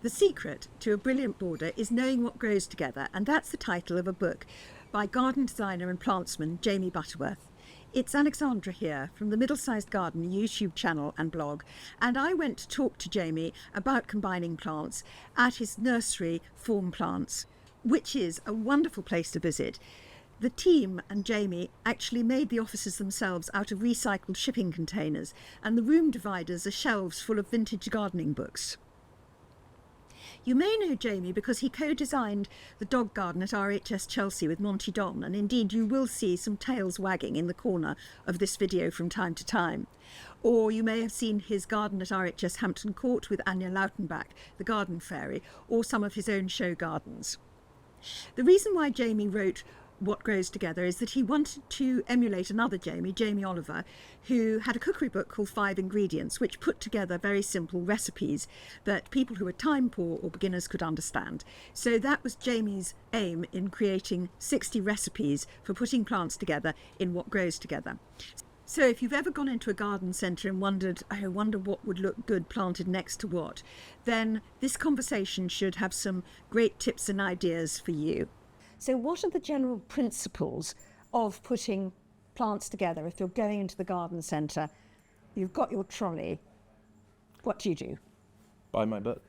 The secret to a brilliant border is knowing what grows together, and that's the title of a book by garden designer and plantsman Jamie Butterworth. It's Alexandra here from the Middlesized Garden YouTube channel and blog, and I went to talk to Jamie about combining plants at his nursery Form Plants, which is a wonderful place to visit. The team and Jamie actually made the offices themselves out of recycled shipping containers, and the room dividers are shelves full of vintage gardening books. You may know Jamie because he co-designed the dog garden at RHS Chelsea with Monty Don, and indeed you will see some tails wagging in the corner of this video from time to time. Or you may have seen his garden at RHS Hampton Court with Anya Lautenbach, the garden fairy, or some of his own show gardens. The reason why Jamie wrote What Grows Together is that he wanted to emulate another Jamie, Jamie Oliver, who had a cookery book called 5 Ingredients, which put together very simple recipes that people who were time poor or beginners could understand. So that was Jamie's aim in creating 60 recipes for putting plants together in What Grows Together. So if you've ever gone into a garden centre and wondered, I wonder what would look good planted next to what, then this conversation should have some great tips and ideas for you. So what are the general principles of putting plants together? If you're going into the garden centre, you've got your trolley, what do you do? Buy my book.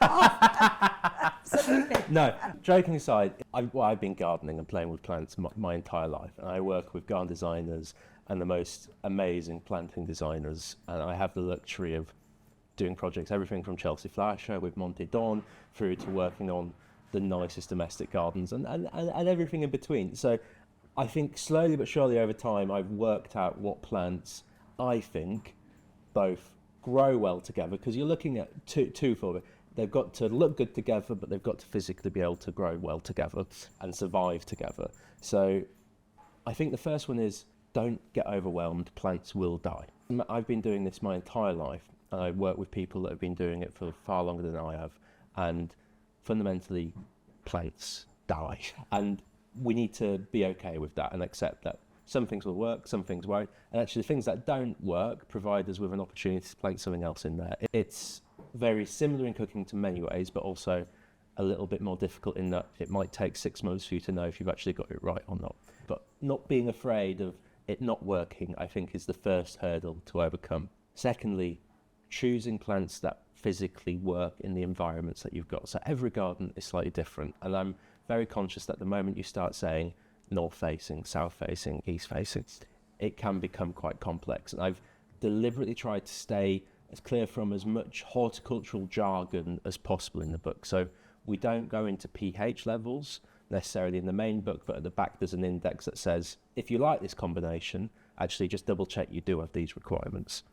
Absolutely. No, joking aside, I've been gardening and playing with plants my entire life, and I work with garden designers and the most amazing planting designers, and I have the luxury of doing projects, everything from Chelsea Flower Show with Monty Don through to working on the nicest domestic gardens and everything in between. So I think slowly but surely over time I've worked out what plants I think both grow well together, because you're looking at twofold. They've got to look good together, but they've got to physically be able to grow well together and survive together. So I think the first one is don't get overwhelmed, plants will die. I've been doing this my entire life, and I work with people that have been doing it for far longer than I have, and fundamentally plants die, and we need to be okay with that and accept that some things will work, some things won't, and actually things that don't work provide us with an opportunity to place something else in there. It's very similar in cooking to many ways, but also a little bit more difficult in that it might take 6 months for you to know if you've actually got it right or not. But not being afraid of it not working, I think, is the first hurdle to overcome. Secondly, choosing plants that physically work in the environments that you've got. So every garden is slightly different, and I'm very conscious that the moment you start saying north facing, south facing, east facing, it can become quite complex, and I've deliberately tried to stay as clear from as much horticultural jargon as possible in the book. So we don't go into pH levels necessarily in the main book, but at the back there's an index that says if you like this combination, actually just double check you do have these requirements.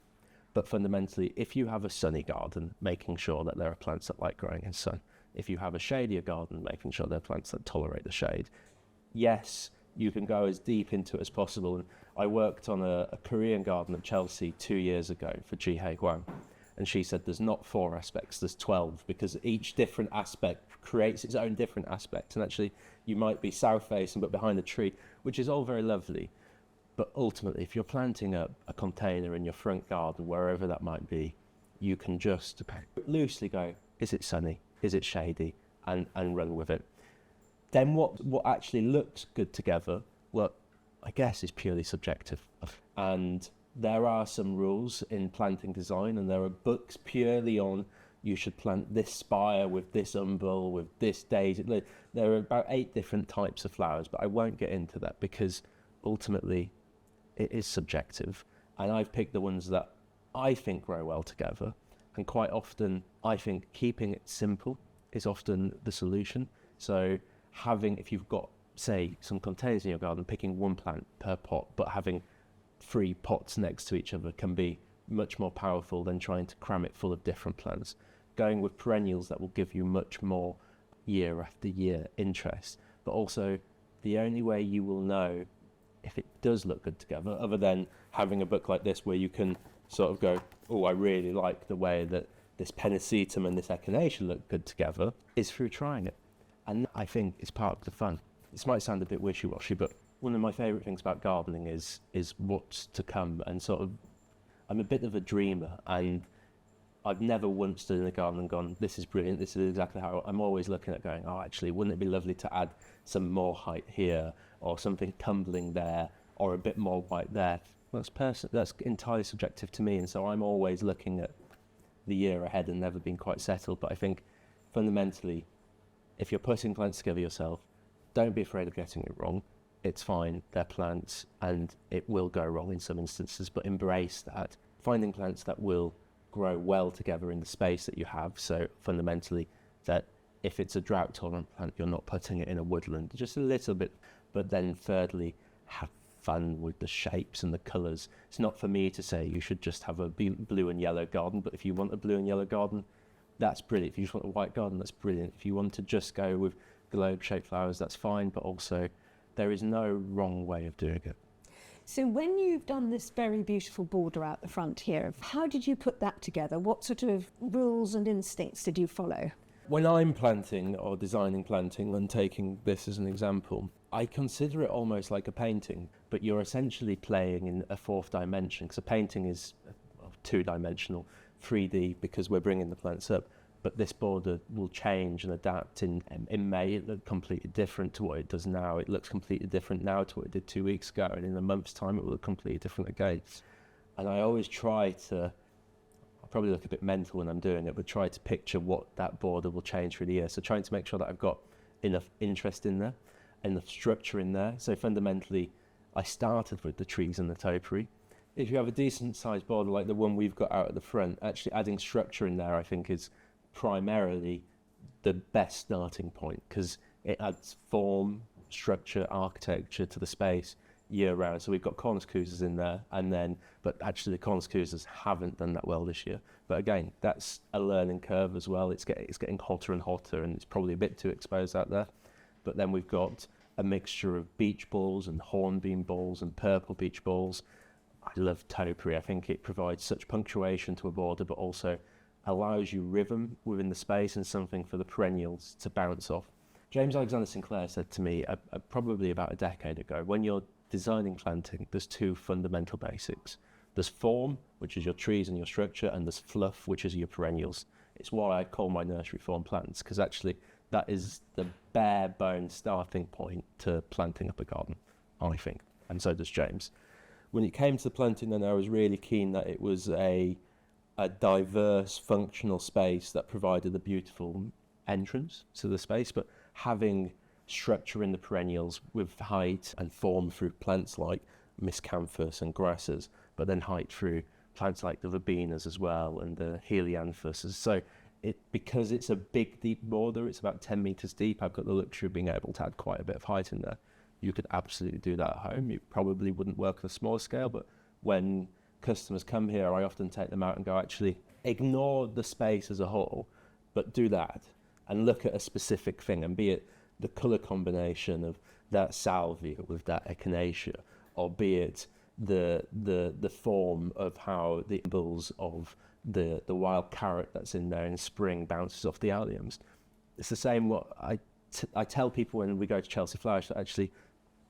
But fundamentally, if you have a sunny garden, making sure that there are plants that like growing in sun. If you have a shadier garden, making sure there are plants that tolerate the shade. Yes, you can go as deep into it as possible. And I worked on a Korean garden at Chelsea 2 years ago for Ji Hae Gwang, and she said there's not 4 aspects, there's 12, because each different aspect creates its own different aspect. And actually, you might be south facing but behind a tree, which is all very lovely. But ultimately, if you're planting a container in your front garden, wherever that might be, you can just loosely go, is it sunny? Is it shady? And run with it. Then what actually looks good together, well, I guess is purely subjective. And there are some rules in planting design, and there are books purely on you should plant this spire with this umbel, with this daisy. There are about 8 different types of flowers, but I won't get into that because ultimately it is subjective, and I've picked the ones that I think grow well together, and quite often I think keeping it simple is often the solution. So if you've got, say, some containers in your garden, picking 1 plant per pot, but having 3 pots next to each other can be much more powerful than trying to cram it full of different plants. Going with perennials that will give you much more year after year interest, but also the only way you will know if it does look good together, other than having a book like this where you can sort of go, oh, I really like the way that this pennisetum and this echinacea look good together, is through trying it. And I think it's part of the fun. This might sound a bit wishy-washy, but one of my favourite things about gardening is what's to come, and sort of I'm a bit of a dreamer, and I've never once stood in the garden and gone, this is brilliant, this is exactly how I'm always looking at going, oh, actually, wouldn't it be lovely to add some more height here, or something tumbling there, or a bit more white there? Well, that's entirely subjective to me, and so I'm always looking at the year ahead and never been quite settled. But I think fundamentally, if you're putting plants together yourself, don't be afraid of getting it wrong. It's fine, they're plants, and it will go wrong in some instances, but embrace that. Finding plants that will grow well together in the space that you have. So fundamentally, that if it's a drought tolerant plant, you're not putting it in a woodland, just a little bit. But then thirdly, have fun with the shapes and the colours. It's not for me to say you should just have a blue and yellow garden, but if you want a blue and yellow garden, that's brilliant. If you just want a white garden, that's brilliant. If you want to just go with globe-shaped flowers, that's fine, but also there is no wrong way of doing it. So when you've done this very beautiful border out the front here, how did you put that together? What sort of rules and instincts did you follow? When I'm planting or designing planting, and taking this as an example, I consider it almost like a painting, but you're essentially playing in a fourth dimension, because a painting is two-dimensional, 3D, because we're bringing the plants up. But this border will change and adapt. In May, it looked completely different to what it does now. It looks completely different now to what it did 2 weeks ago, and in a month's time, it will look completely different again. And I always try to, I'll probably look a bit mental when I'm doing it, but try to picture what that border will change through the year. So trying to make sure that I've got enough interest in there, enough structure in there. So fundamentally, I started with the trees and the topiary. If you have a decent sized border like the one we've got out at the front, actually adding structure in there, I think, is primarily the best starting point, because it adds form, structure, architecture to the space year round. So we've got cornice in there, but actually the cornice haven't done that well this year. But again, that's a learning curve as well. It's getting hotter and hotter, and it's probably a bit too exposed out there. But then we've got a mixture of beech balls and hornbeam balls and purple beech balls. I love topiary. I think it provides such punctuation to a border, but also allows you rhythm within the space and something for the perennials to bounce off. James Alexander Sinclair said to me probably about a decade ago, when you're designing planting, there's two fundamental basics. There's form, which is your trees and your structure, and there's fluff, which is your perennials. It's why I call my nursery form plants, because actually that is the bare bones starting point to planting up a garden, I think, and so does James. When it came to the planting, then I was really keen that it was a diverse functional space that provided a beautiful entrance to the space, but having structure in the perennials with height and form through plants like miscanthus and grasses, but then height through plants like the verbenas as well and the helianthus. So because it's a big deep border, it's about 10 meters deep, I've got the luxury of being able to add quite a bit of height in there. You could absolutely do that at home. It probably wouldn't work on a smaller scale, but when customers come here, I often take them out and go, actually, ignore the space as a whole, but do that and look at a specific thing, and be it the colour combination of that salvia with that echinacea, or be it the form of how the bulbs of the wild carrot that's in there in spring bounces off the alliums. It's the same what I tell people when we go to Chelsea Flowers, that actually,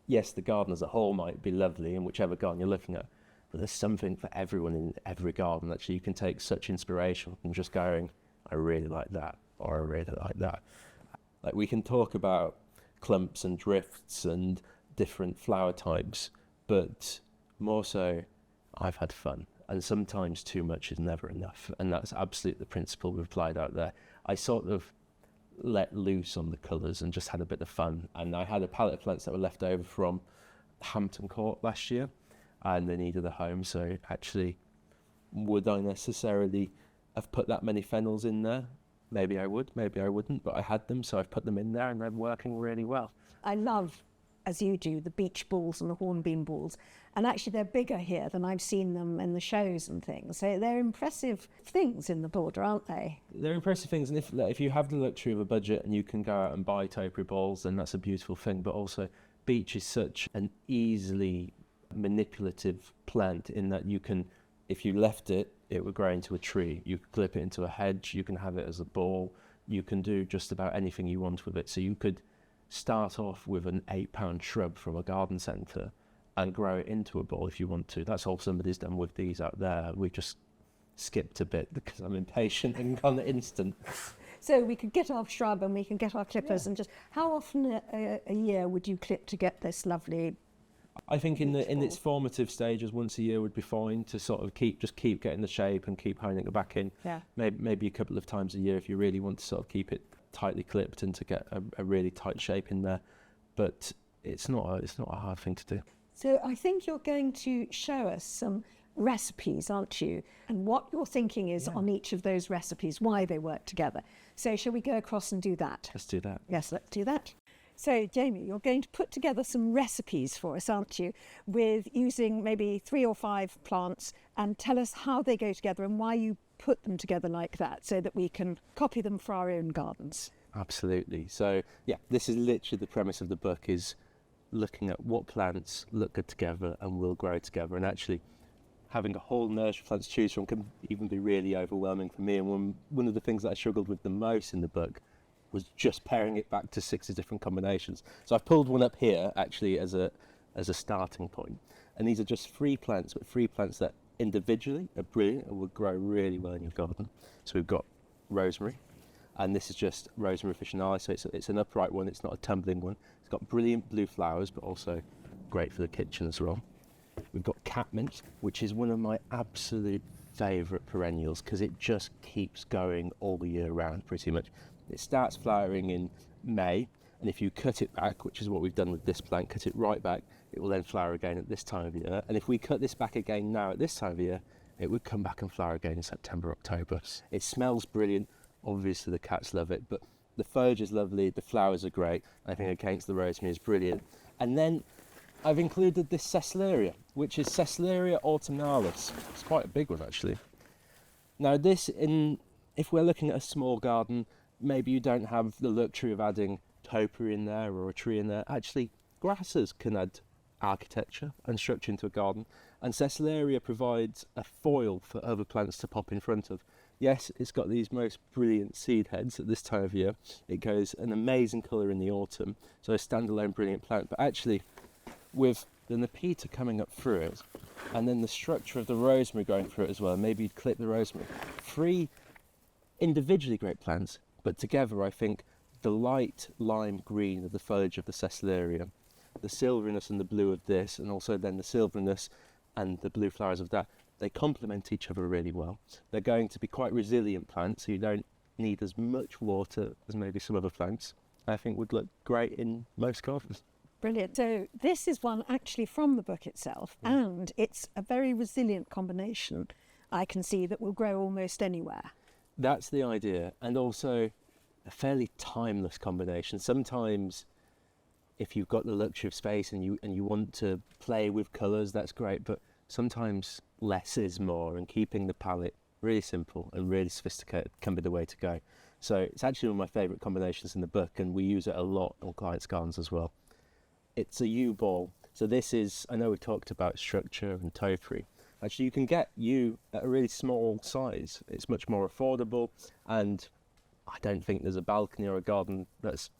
yes, the garden as a whole might be lovely in whichever garden you're looking at, but there's something for everyone in every garden. Actually, you can take such inspiration from just going, I really like that, or I really like that. Like, we can talk about clumps and drifts and different flower types, but more so, I've had fun. And sometimes too much is never enough. And that's absolutely the principle we've applied out there. I sort of let loose on the colours and just had a bit of fun. And I had a palette of plants that were left over from Hampton Court last year, and they needed a home. So actually, would I necessarily have put that many fennels in there? Maybe I would, maybe I wouldn't, but I had them, so I've put them in there, and they're working really well. I love, as you do, the beech balls and the hornbeam balls, and actually they're bigger here than I've seen them in the shows and things. So they're impressive things in the border, aren't they? They're impressive things, and if you have the luxury of a budget and you can go out and buy topiary balls, then that's a beautiful thing. But also, beech is such an easily manipulative plant in that you can, if you left it, it would grow into a tree. You could clip it into a hedge, you can have it as a ball, you can do just about anything you want with it. So you could start off with an £8 shrub from a garden centre and grow it into a ball if you want to. That's all somebody's done with these out there. We just skipped a bit because I'm impatient and gone instant. So we could get our shrub and we can get our clippers and just, how often a year would you clip to get this lovely? I think in its formative stages, once a year would be fine to sort of keep getting the shape and keep honing it back in. Yeah. Maybe a couple of times a year if you really want to sort of keep it tightly clipped and to get a really tight shape in there. But it's not a hard thing to do. So I think you're going to show us some recipes, aren't you? And what your thinking is on each of those recipes, why they work together. So shall we go across and do that? Let's do that. Yes, let's do that. So Jamie, you're going to put together some recipes for us, aren't you? With using maybe 3 or 5 plants, and tell us how they go together and why you put them together like that so that we can copy them for our own gardens. Absolutely. So yeah, this is literally the premise of the book, is looking at what plants look good together and will grow together. And actually having a whole nursery of plants to choose from can even be really overwhelming for me. And one of the things that I struggled with the most in the book was just pairing it back to 60 different combinations. So I've pulled one up here actually as a starting point. And these are just 3 plants, but 3 plants that individually are brilliant and will grow really well in your garden. So we've got rosemary, and this is just rosemary officinale, so it's an upright one, it's not a tumbling one. It's got brilliant blue flowers, but also great for the kitchen as well. We've got catmint, which is one of my absolute favourite perennials because it just keeps going all the year round pretty much. It starts flowering in May, and if you cut it back, which is what we've done with this plant, cut it right back, it will then flower again at this time of year. And if we cut this back again now at this time of year, it would come back and flower again in September, October. It smells brilliant. Obviously the cats love it, but the foliage is lovely, the flowers are great. I think against the rosemary is brilliant. And then I've included this Cecularia, which is Cecularia autumnalis. It's quite a big one actually. Now this, if we're looking at a small garden, maybe you don't have the luxury of adding topiary in there or a tree in there. Actually, grasses can add architecture and structure into a garden, and Cecularia provides a foil for other plants to pop in front of. Yes, it's got these most brilliant seed heads at this time of year. It goes an amazing colour in the autumn, so a standalone brilliant plant. But actually, with the Nepeta coming up through it, and then the structure of the rosemary going through it as well, maybe you'd clip the rosemary. 3 individually great plants, but together I think the light lime green of the foliage of the Cecularia, the silveriness and the blue of this, and also then the silveriness and the blue flowers of that, they complement each other really well. They're going to be quite resilient plants, so you don't need as much water as maybe some other plants. I think would look great in most gardens. Brilliant. So this is one actually from the book itself, and it's a very resilient combination, I can see, that will grow almost anywhere. That's the idea, and also a fairly timeless combination. Sometimes if you've got the luxury of space and you want to play with colours, that's great, but sometimes less is more, and keeping the palette really simple and really sophisticated can be the way to go. So it's actually one of my favourite combinations in the book, and we use it a lot on clients' gardens as well. It's a yew ball. So this is, I know we've talked about structure and topiary. Actually, you can get yew at a really small size. It's much more affordable, and I don't think there's a balcony or a garden that's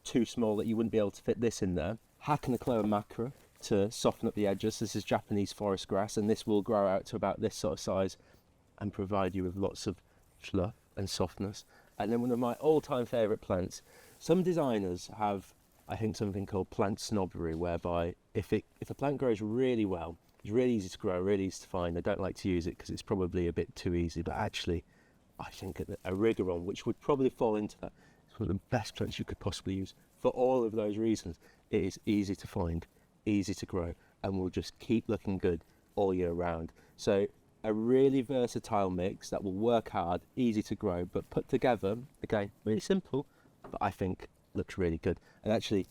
too small that you wouldn't be able to fit this in there. Hakanakloa macra to soften up the edges. This is Japanese forest grass, and this will grow out to about this sort of size and provide you with lots of fluff and softness. And then one of my all-time favourite plants. Some designers have, I think, something called plant snobbery, whereby if a plant grows really well, it's really easy to grow, really easy to find. I don't like to use it because it's probably a bit too easy, but actually I think a Rigaron, which would probably fall into that, is one of the best plants you could possibly use. For all of those reasons, it is easy to find, easy to grow, and will just keep looking good all year round. So a really versatile mix that will work hard, easy to grow, but put together, again, really simple, but I think looks really good. And actually,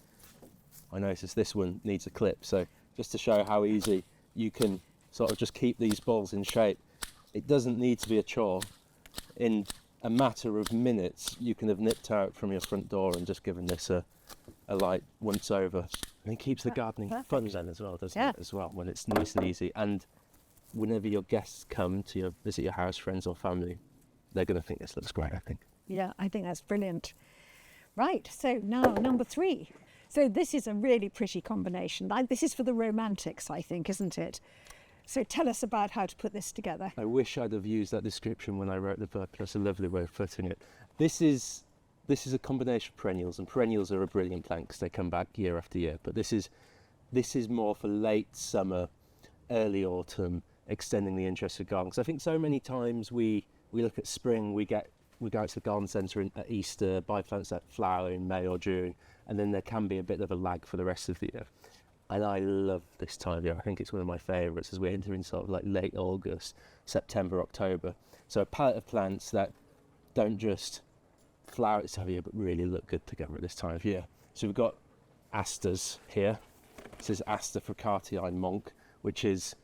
I noticed this one needs a clip, so just to show how easy you can sort of just keep these balls in shape. It doesn't need to be a chore. In a matter of minutes, you can have nipped out from your front door and just given this a light once over. And it keeps the gardening fun then as well, doesn't it, as well, when it's nice and easy. And whenever your guests come to visit your house, friends or family, they're going to think this looks great, I think. Yeah, I think that's brilliant. Right, so now number 3. So this is a really pretty combination. This is for the romantics, I think, isn't it? So tell us about how to put this together. I wish I'd have used that description when I wrote the book. That's a lovely way of putting it. This is a combination of perennials, and perennials are a brilliant plant because they come back year after year. But this is more for late summer, early autumn, extending the interest of garden. Because I think so many times we look at spring, we go out to the garden centre at Easter, buy plants that flower in May or June, and then there can be a bit of a lag for the rest of the year. And I love this time of year. I think it's one of my favourites as we enter in sort of like late August, September, October. So a palette of plants that don't just flower at this time of year, but really look good together at this time of year. So we've got asters here. This is Aster fricati Monk, which is,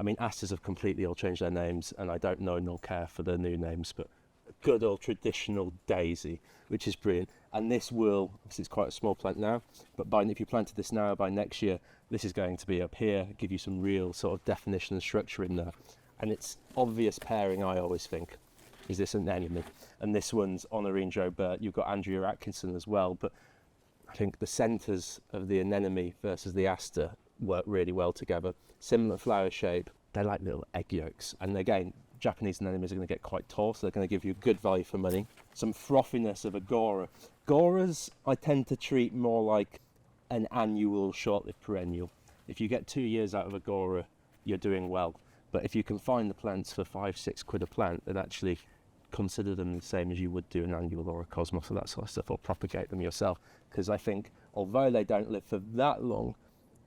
I mean, asters have completely all changed their names, and I don't know nor care for their new names, but a good old traditional daisy, which is brilliant. And this will, obviously it's quite a small plant now, but if you planted this now, by next year, this is going to be up here, give you some real sort of definition and structure in there. And it's obvious pairing, I always think, is this an anemone. And this one's Honorine Joe Burt. You've got Andrea Atkinson as well, but I think the centres of the anemone versus the aster work really well together. Similar flower shape, they're like little egg yolks. And again, Japanese anemones are going to get quite tall, so they're going to give you good value for money. Some frothiness of Agora. Agoras I tend to treat more like an annual short-lived perennial. If you get 2 years out of Agora, you're doing well. But if you can find the plants for £5-6 a plant, then actually consider them the same as you would do an annual or a cosmos or that sort of stuff, or propagate them yourself. Because I think, although they don't live for that long,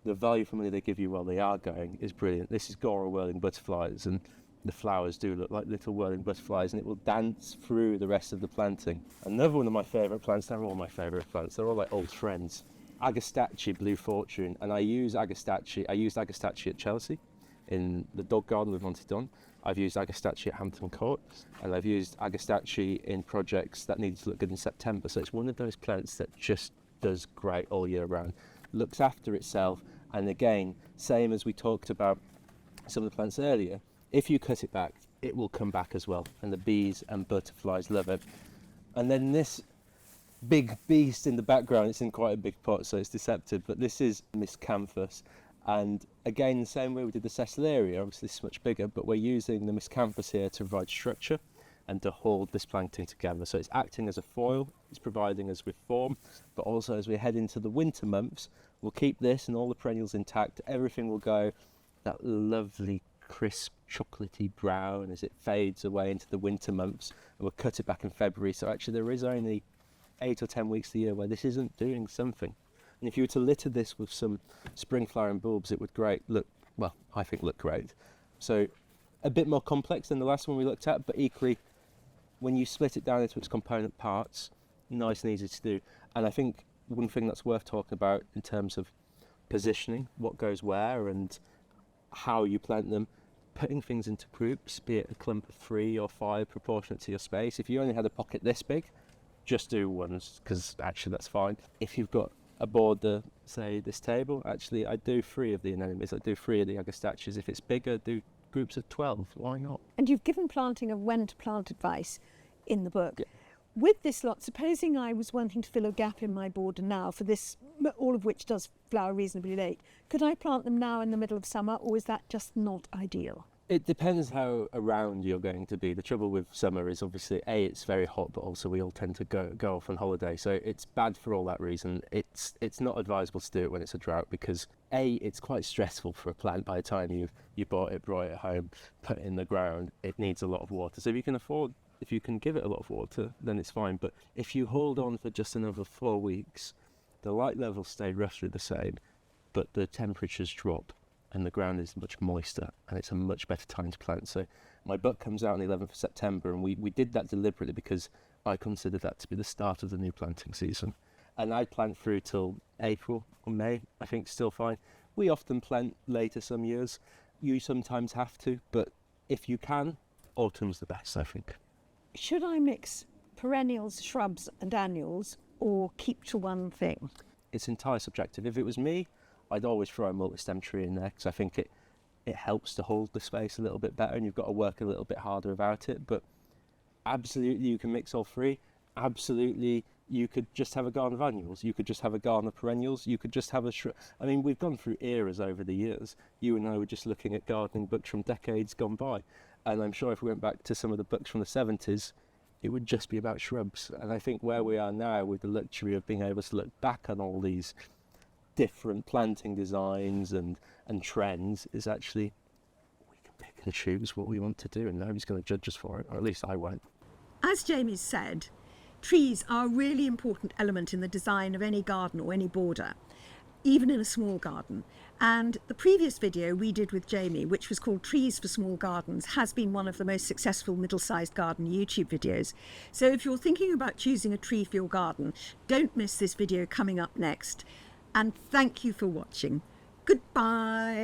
the value for money they give you while they are going is brilliant. This is Gora whirling butterflies, and the flowers do look like little whirling butterflies, and it will dance through the rest of the planting. Another one of my favourite plants, they're all my favourite plants, they're all like old friends. Agastache Blue Fortune, and I used Agastache at Chelsea in the dog garden with Monty Don. I've used Agastache at Hampton Court, and I've used Agastache in projects that needed to look good in September. So it's one of those plants that just does great all year round, looks after itself, and again, same as we talked about some of the plants earlier, if you cut it back, it will come back as well, and the bees and butterflies love it. And then this big beast in the background, it's in quite a big pot, so it's deceptive, but this is Miscanthus. And again, the same way we did the Cecillaria, obviously this is much bigger, but we're using the Miscanthus here to provide structure and to hold this planting together. So it's acting as a foil, it's providing us with form, but also as we head into the winter months, we'll keep this and all the perennials intact. Everything will go that lovely crisp chocolatey brown as it fades away into the winter months, and we'll cut it back in February. So actually there is only 8 or 10 weeks a year where this isn't doing something. And if you were to litter this with some spring flowering bulbs, it would I think look great. So a bit more complex than the last one we looked at, but equally, when you split it down into its component parts, nice and easy to do. And I think one thing that's worth talking about in terms of positioning, what goes where and how you plant them, putting things into groups, be it a clump of 3 or 5 proportionate to your space. If you only had a pocket this big, just do ones, because actually that's fine. If you've got a border, say this table, actually I do 3 of the anemones, I do 3 of the agastaches. If it's bigger, do groups of 12, why not? And you've given planting of when to plant advice in the book. Yeah. With this lot, supposing I was wanting to fill a gap in my border now for this, all of which does flower reasonably late, could I plant them now in the middle of summer, or is that just not ideal? It depends how around you're going to be. The trouble with summer is obviously, A, it's very hot, but also we all tend to go off on holiday. So it's bad for all that reason. It's not advisable to do it when it's a drought because, A, it's quite stressful for a plant by the time you brought it home, put it in the ground. It needs a lot of water. So if you can give it a lot of water, then it's fine. But if you hold on for just another 4 weeks, the light levels stay roughly the same, but the temperatures drop and the ground is much moister and it's a much better time to plant. So my book comes out on the 11th of September, and we did that deliberately because I consider that to be the start of the new planting season. And I plant through till April or May, I think still fine. We often plant later some years. You sometimes have to, but if you can, autumn's the best, I think. Should I mix perennials, shrubs and annuals, or keep to one thing? It's entirely subjective. If it was me, I'd always throw a multi-stem tree in there because I think it helps to hold the space a little bit better, and you've got to work a little bit harder about it. But absolutely you can mix all 3. Absolutely You could just have a garden of annuals. You could just have a garden of perennials. You could just have a shrub. I mean, we've gone through eras over the years. You and I were just looking at gardening books from decades gone by. And I'm sure if we went back to some of the books from the 70s, it would just be about shrubs. And I think where we are now, with the luxury of being able to look back on all these different planting designs and trends, is actually we can pick and choose what we want to do, and nobody's going to judge us for it, or at least I won't. As Jamie said, trees are a really important element in the design of any garden or any border, even in a small garden. And the previous video we did with Jamie, which was called Trees for Small Gardens, has been one of the most successful Middlesized Garden YouTube videos. So if you're thinking about choosing a tree for your garden, don't miss this video coming up next. And thank you for watching. Goodbye.